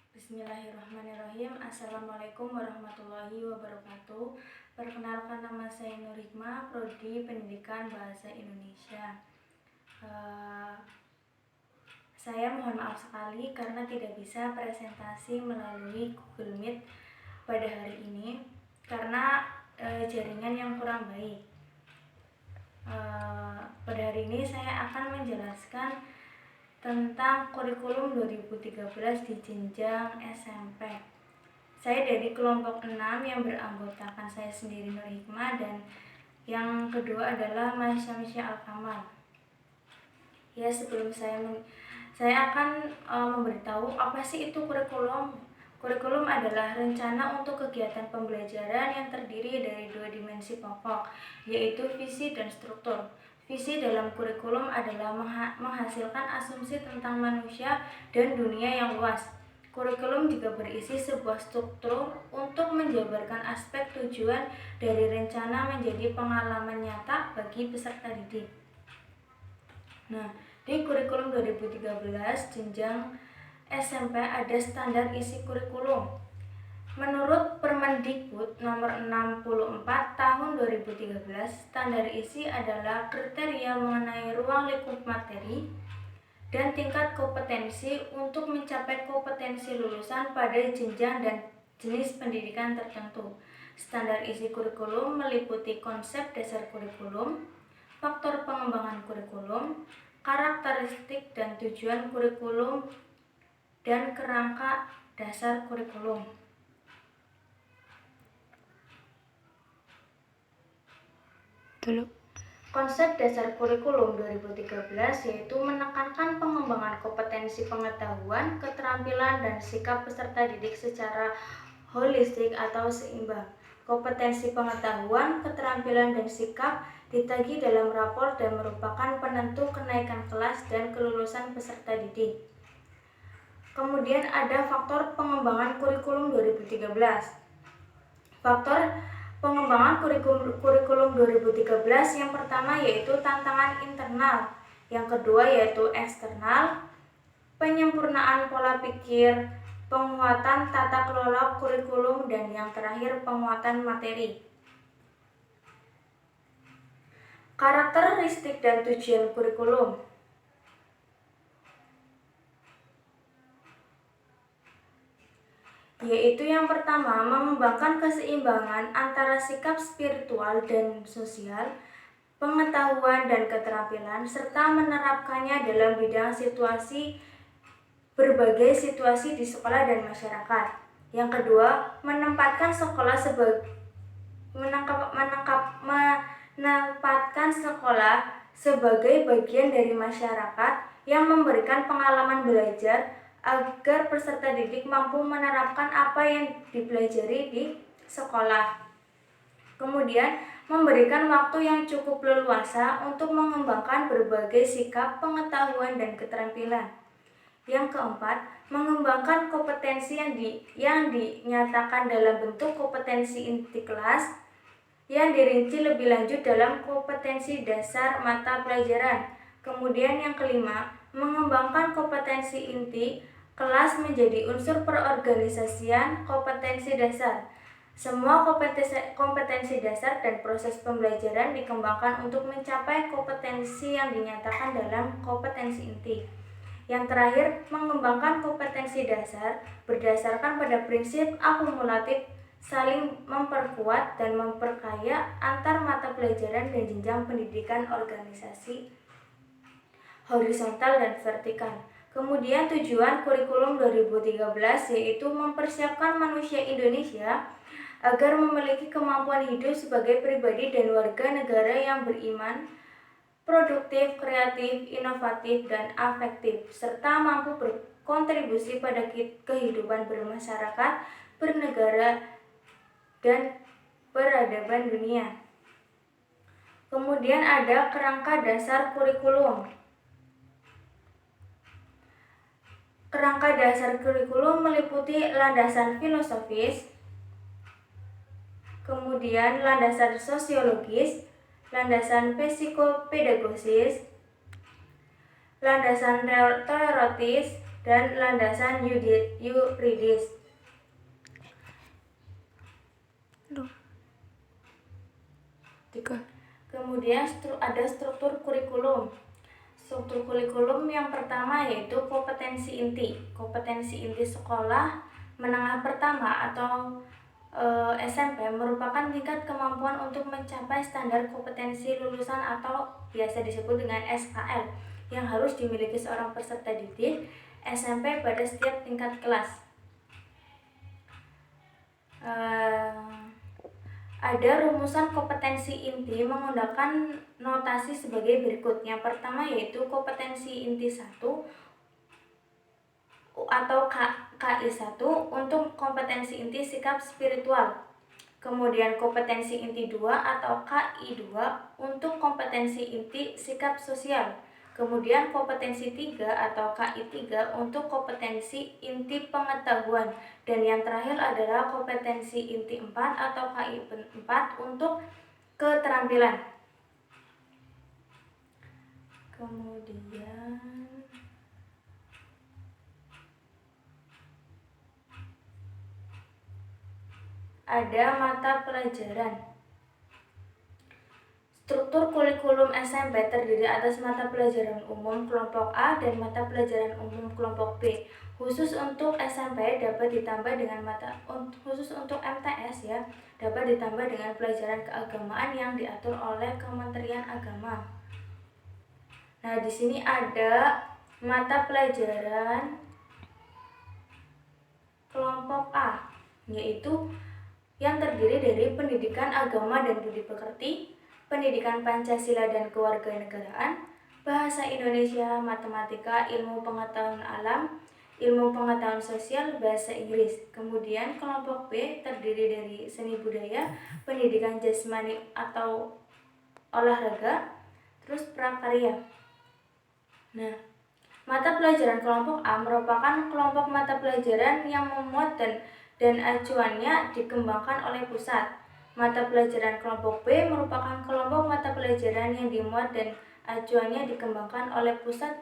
Bismillahirrahmanirrahim. Assalamualaikum warahmatullahi wabarakatuh. Perkenalkan, nama saya Nur Hikmah, Prodi Pendidikan Bahasa Indonesia. Saya mohon maaf sekali karena tidak bisa presentasi melalui Google Meet pada hari ini karena jaringan yang kurang baik. Pada hari ini saya akan menjelaskan tentang kurikulum 2013 di jenjang SMP. Saya dari kelompok 6 yang beranggotakan saya sendiri Nur Hikmah, dan yang kedua adalah Mas Syamsya Al-Kamal. Ya, sebelum saya akan memberitahu apa sih itu kurikulum. Kurikulum adalah rencana untuk kegiatan pembelajaran yang terdiri dari dua dimensi pokok, yaitu visi dan struktur. Visi dalam kurikulum adalah menghasilkan asumsi tentang manusia dan dunia yang luas. Kurikulum juga berisi sebuah struktur untuk menjabarkan aspek tujuan dari rencana menjadi pengalaman nyata bagi peserta didik. Nah, di kurikulum 2013 jenjang SMP ada standar isi kurikulum. Menurut Permendikbud nomor 64 tahun 2013, standar isi adalah kriteria mengenai ruang lingkup materi dan tingkat kompetensi untuk mencapai kompetensi lulusan pada jenjang dan jenis pendidikan tertentu. Standar isi kurikulum meliputi konsep dasar kurikulum, faktor pengembangan kurikulum, karakteristik dan tujuan kurikulum, dan kerangka dasar kurikulum. Konsep dasar kurikulum 2013 yaitu menekankan pengembangan kompetensi pengetahuan, keterampilan, dan sikap peserta didik secara holistik atau seimbang. Kompetensi pengetahuan, keterampilan, dan sikap ditagih dalam rapor dan merupakan penentu kenaikan kelas dan kelulusan peserta didik. Kemudian ada faktor pengembangan kurikulum 2013. Faktor pengembangan kurikulum 2013 yang pertama yaitu tantangan internal, yang kedua yaitu eksternal, penyempurnaan pola pikir, penguatan tata kelola kurikulum, dan yang terakhir penguatan materi. Karakteristik dan tujuan kurikulum. Yaitu yang pertama, mengembangkan keseimbangan antara sikap spiritual dan sosial, pengetahuan dan keterampilan, serta menerapkannya dalam bidang berbagai situasi di sekolah dan masyarakat. Yang kedua, menempatkan sekolah sebagai bagian dari masyarakat yang memberikan pengalaman belajar agar peserta didik mampu menerapkan apa yang dipelajari di sekolah. Kemudian, memberikan waktu yang cukup leluasa untuk mengembangkan berbagai sikap, pengetahuan, dan keterampilan. Yang keempat, mengembangkan kompetensi yang dinyatakan dalam bentuk kompetensi inti kelas yang dirinci lebih lanjut dalam kompetensi dasar mata pelajaran. Kemudian yang kelima, mengembangkan kompetensi inti kelas menjadi unsur perorganisasian kompetensi dasar. Semua kompetensi dasar dan proses pembelajaran dikembangkan untuk mencapai kompetensi yang dinyatakan dalam kompetensi inti. Yang terakhir, mengembangkan kompetensi dasar berdasarkan pada prinsip akumulatif, saling memperkuat dan memperkaya antar mata pelajaran dan jenjang pendidikan organisasi horizontal dan vertikal. Kemudian tujuan kurikulum 2013 yaitu mempersiapkan manusia Indonesia agar memiliki kemampuan hidup sebagai pribadi dan warga negara yang beriman, produktif, kreatif, inovatif, dan afektif, serta mampu berkontribusi pada kehidupan bermasyarakat, bernegara, dan peradaban dunia. Kemudian ada kerangka dasar kurikulum. Kerangka dasar kurikulum meliputi landasan filosofis, kemudian landasan sosiologis, landasan psikopedagogis, landasan teoritis, dan landasan yuridis. Kemudian ada struktur kurikulum. Struktur kurikulum yang pertama yaitu kompetensi inti. Kompetensi inti sekolah menengah pertama atau SMP merupakan tingkat kemampuan untuk mencapai standar kompetensi lulusan atau biasa disebut dengan SKL yang harus dimiliki seorang peserta didik SMP pada setiap tingkat kelas. Ada rumusan kompetensi inti menggunakan notasi sebagai berikut. Yang pertama yaitu kompetensi inti 1 atau KI1 untuk kompetensi inti sikap spiritual. Kemudian kompetensi inti 2 atau KI2 untuk kompetensi inti sikap sosial. Kemudian kompetensi 3 atau KI3 untuk kompetensi inti pengetahuan. Dan yang terakhir adalah kompetensi inti 4 atau KI4 untuk keterampilan. Kemudian ada mata pelajaran. Struktur kurikulum SMP terdiri atas mata pelajaran umum kelompok A dan mata pelajaran umum kelompok B. Khusus untuk SMP dapat ditambah dengan khusus untuk MTS ya, dapat ditambah dengan pelajaran keagamaan yang diatur oleh Kementerian Agama. Nah, di sini ada mata pelajaran kelompok A, yaitu yang terdiri dari pendidikan agama dan budi pekerti, pendidikan Pancasila dan kewarganegaraan, bahasa Indonesia, matematika, ilmu pengetahuan alam, ilmu pengetahuan sosial, bahasa Inggris. Kemudian kelompok B terdiri dari seni budaya, pendidikan jasmani atau olahraga, terus prakarya. Nah, mata pelajaran kelompok A merupakan kelompok mata pelajaran yang memuat dan acuannya dikembangkan oleh pusat. Mata pelajaran kelompok B merupakan kelompok mata pelajaran yang dimuat dan acuannya dikembangkan oleh pusat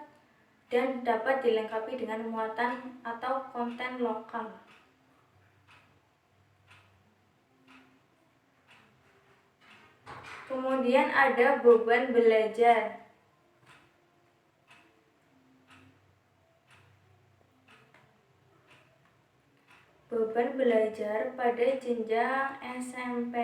dan dapat dilengkapi dengan muatan atau konten lokal. Kemudian ada beban belajar. Beban belajar pada jenjang SMP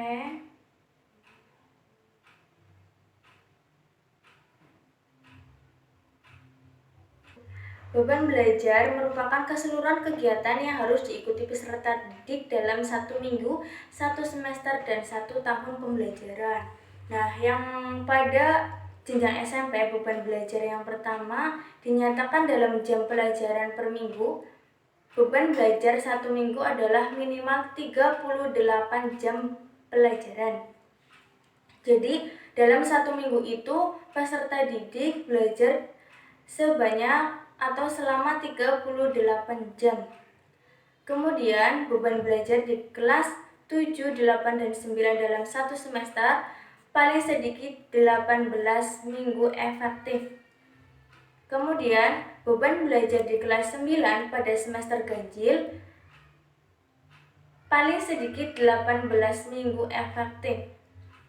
beban belajar merupakan keseluruhan kegiatan yang harus diikuti peserta didik dalam 1 minggu, 1 semester, dan 1 tahun pembelajaran. Nah, yang pada jenjang SMP beban belajar yang pertama dinyatakan dalam jam pelajaran per minggu. Beban belajar 1 minggu adalah minimal 38 jam pelajaran. Jadi, dalam 1 minggu itu, peserta didik belajar sebanyak atau selama 38 jam. Kemudian, beban belajar di kelas 7, 8, dan 9 dalam 1 semester paling sedikit 18 minggu efektif. Kemudian, beban belajar di kelas 9 pada semester ganjil paling sedikit 18 minggu efektif.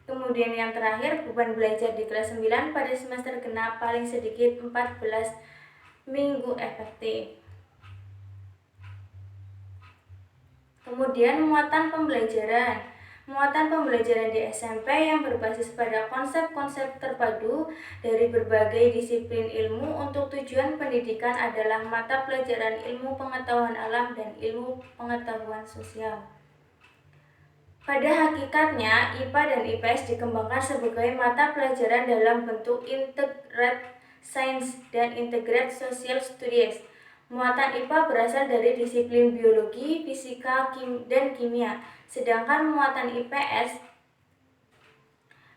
Kemudian yang terakhir, beban belajar di kelas 9 pada semester genap paling sedikit 14 minggu efektif. Kemudian muatan pembelajaran. Muatan pembelajaran di SMP yang berbasis pada konsep-konsep terpadu dari berbagai disiplin ilmu untuk tujuan pendidikan adalah mata pelajaran ilmu pengetahuan alam dan ilmu pengetahuan sosial. Pada hakikatnya, IPA dan IPS dikembangkan sebagai mata pelajaran dalam bentuk integrated science dan integrated social studies. Muatan IPA berasal dari disiplin biologi, fisika, dan kimia, sedangkan muatan IPS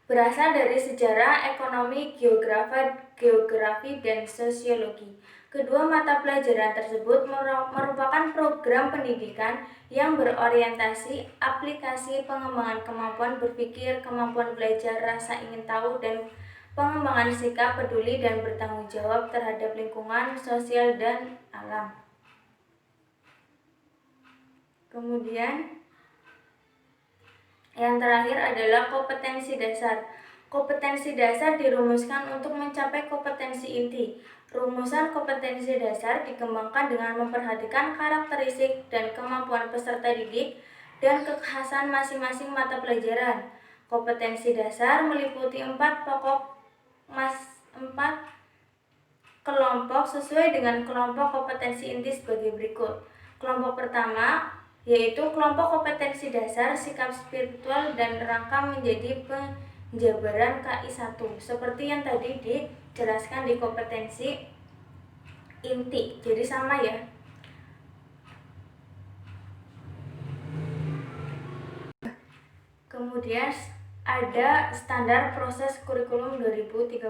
berasal dari sejarah, ekonomi, geografi, dan sosiologi. Kedua mata pelajaran tersebut merupakan program pendidikan yang berorientasi aplikasi pengembangan kemampuan berpikir, kemampuan belajar, rasa ingin tahu, dan pengembangan sikap peduli dan bertanggung jawab terhadap lingkungan, sosial, dan alam. Kemudian yang terakhir adalah kompetensi dasar. Kompetensi dasar dirumuskan untuk mencapai kompetensi inti. Rumusan kompetensi dasar dikembangkan dengan memperhatikan karakteristik dan kemampuan peserta didik dan kekhasan masing-masing mata pelajaran. Kompetensi dasar meliputi 4 kelompok sesuai dengan kelompok kompetensi inti sebagai berikut. Kelompok pertama yaitu kelompok kompetensi dasar sikap spiritual dan rangka menjadi penjabaran KI1 seperti yang tadi dijelaskan di kompetensi inti. Jadi sama ya. Kemudian ada standar proses kurikulum 2013.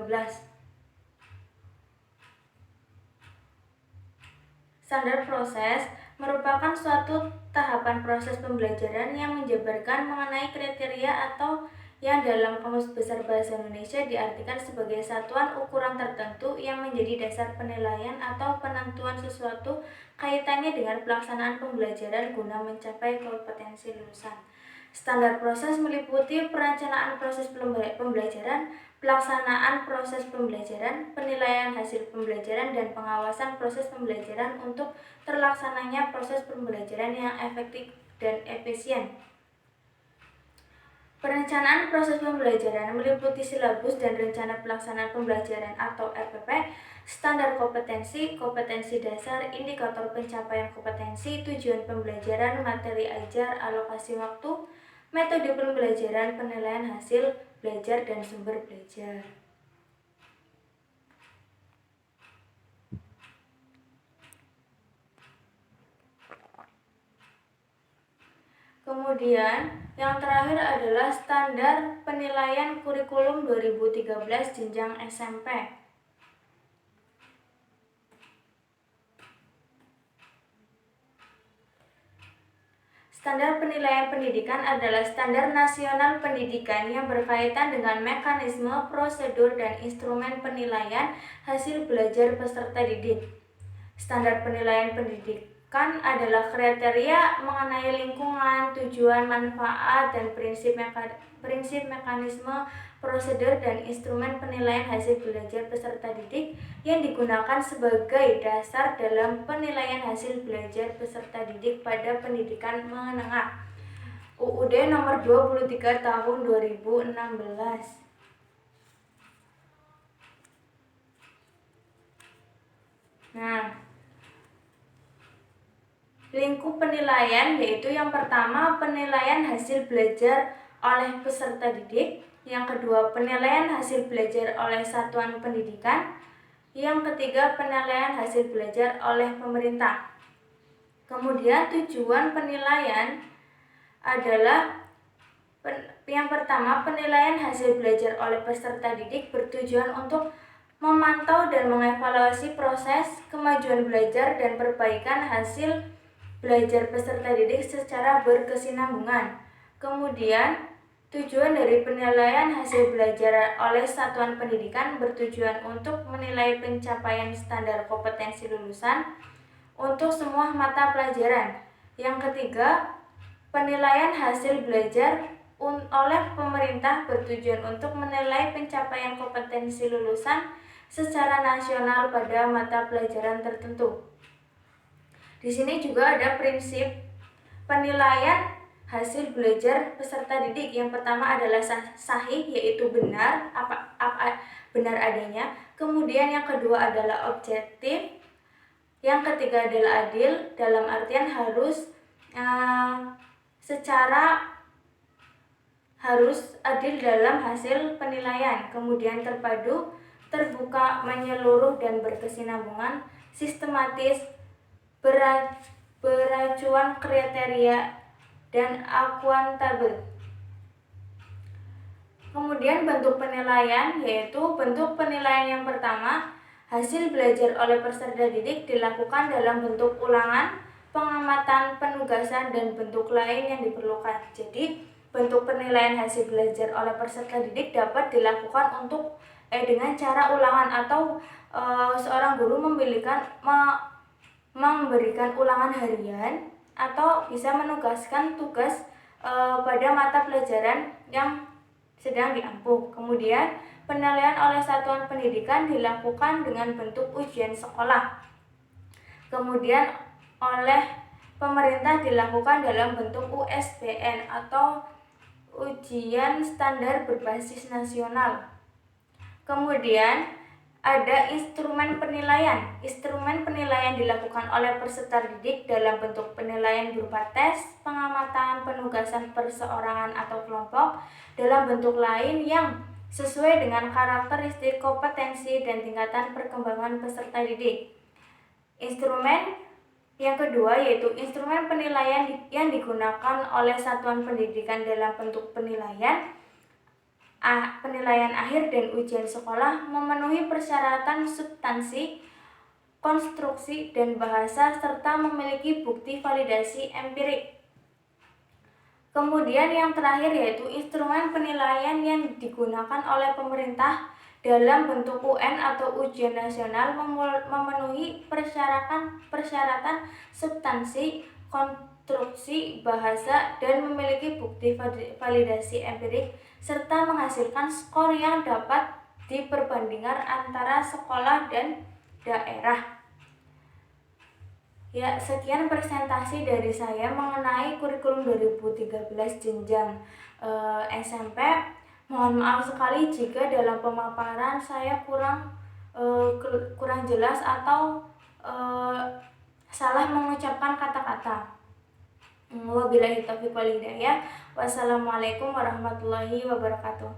Standar proses merupakan suatu tahapan proses pembelajaran yang menjabarkan mengenai kriteria atau yang dalam Kamus Besar Bahasa Indonesia diartikan sebagai satuan ukuran tertentu yang menjadi dasar penilaian atau penentuan sesuatu kaitannya dengan pelaksanaan pembelajaran guna mencapai kompetensi lulusan. Standar proses meliputi perencanaan proses pembelajaran, pelaksanaan proses pembelajaran, penilaian hasil pembelajaran, dan pengawasan proses pembelajaran untuk terlaksananya proses pembelajaran yang efektif dan efisien. Perencanaan proses pembelajaran meliputi silabus dan rencana pelaksanaan pembelajaran atau RPP, standar kompetensi, kompetensi dasar, indikator pencapaian kompetensi, tujuan pembelajaran, materi ajar, alokasi waktu, metode pembelajaran, penilaian hasil belajar, dan sumber belajar. Kemudian yang terakhir adalah standar penilaian kurikulum 2013 jenjang SMP. Standar penilaian pendidikan adalah standar nasional pendidikan yang berkaitan dengan mekanisme, prosedur, dan instrumen penilaian hasil belajar peserta didik. Standar penilaian pendidikan adalah kriteria mengenai lingkungan, tujuan, manfaat, dan prinsip mekanisme, prosedur, dan instrumen penilaian hasil belajar peserta didik yang digunakan sebagai dasar dalam penilaian hasil belajar peserta didik pada pendidikan menengah. UUD nomor 23 tahun 2016. Lingkup penilaian yaitu yang pertama penilaian hasil belajar oleh peserta didik, yang kedua penilaian hasil belajar oleh satuan pendidikan, yang ketiga penilaian hasil belajar oleh pemerintah. Kemudian tujuan penilaian adalah yang pertama penilaian hasil belajar oleh peserta didik bertujuan untuk memantau dan mengevaluasi proses kemajuan belajar dan perbaikan hasil belajar peserta didik secara berkesinambungan. Kemudian, tujuan dari penilaian hasil belajar oleh satuan pendidikan bertujuan untuk menilai pencapaian standar kompetensi lulusan untuk semua mata pelajaran. Yang ketiga, penilaian hasil belajar oleh pemerintah bertujuan untuk menilai pencapaian kompetensi lulusan secara nasional pada mata pelajaran tertentu. Di sini juga ada prinsip penilaian hasil belajar peserta didik. Yang pertama adalah sahih, yaitu benar, benar adanya. Kemudian yang kedua adalah objektif. Yang ketiga adalah adil, dalam artian harus harus adil dalam hasil penilaian. Kemudian terpadu, terbuka, menyeluruh, dan berkesinambungan, sistematis, beracuan kriteria, dan akuntabel. Kemudian bentuk penilaian yaitu bentuk penilaian yang pertama, hasil belajar oleh peserta didik dilakukan dalam bentuk ulangan, pengamatan, penugasan, dan bentuk lain yang diperlukan. Jadi bentuk penilaian hasil belajar oleh peserta didik dapat dilakukan dengan cara ulangan atau seorang guru memberikan ulangan harian atau bisa menugaskan tugas pada mata pelajaran yang sedang diampu. Kemudian penilaian oleh satuan pendidikan dilakukan dengan bentuk ujian sekolah. Kemudian oleh pemerintah dilakukan dalam bentuk USBN atau ujian standar berbasis nasional. Kemudian ada instrumen penilaian. Instrumen penilaian dilakukan oleh peserta didik dalam bentuk penilaian berupa tes, pengamatan, penugasan perseorangan atau kelompok, dalam bentuk lain yang sesuai dengan karakteristik, kompetensi, dan tingkatan perkembangan peserta didik. Instrumen yang kedua yaitu instrumen penilaian yang digunakan oleh satuan pendidikan dalam bentuk penilaian akhir dan ujian sekolah memenuhi persyaratan substansi, konstruksi, dan bahasa serta memiliki bukti validasi empirik. Kemudian yang terakhir yaitu instrumen penilaian yang digunakan oleh pemerintah dalam bentuk UN atau ujian nasional memenuhi persyaratan substansi, konstruksi, bahasa, dan memiliki bukti validasi empirik serta menghasilkan skor yang dapat diperbandingkan antara sekolah dan daerah. Ya, sekian presentasi dari saya mengenai kurikulum 2013 jenjang SMP. Mohon maaf sekali jika dalam pemaparan saya kurang jelas atau salah mengucapkan kata-kata. Wabillahi taufiq wal hidayah. Wassalamualaikum warahmatullahi wabarakatuh.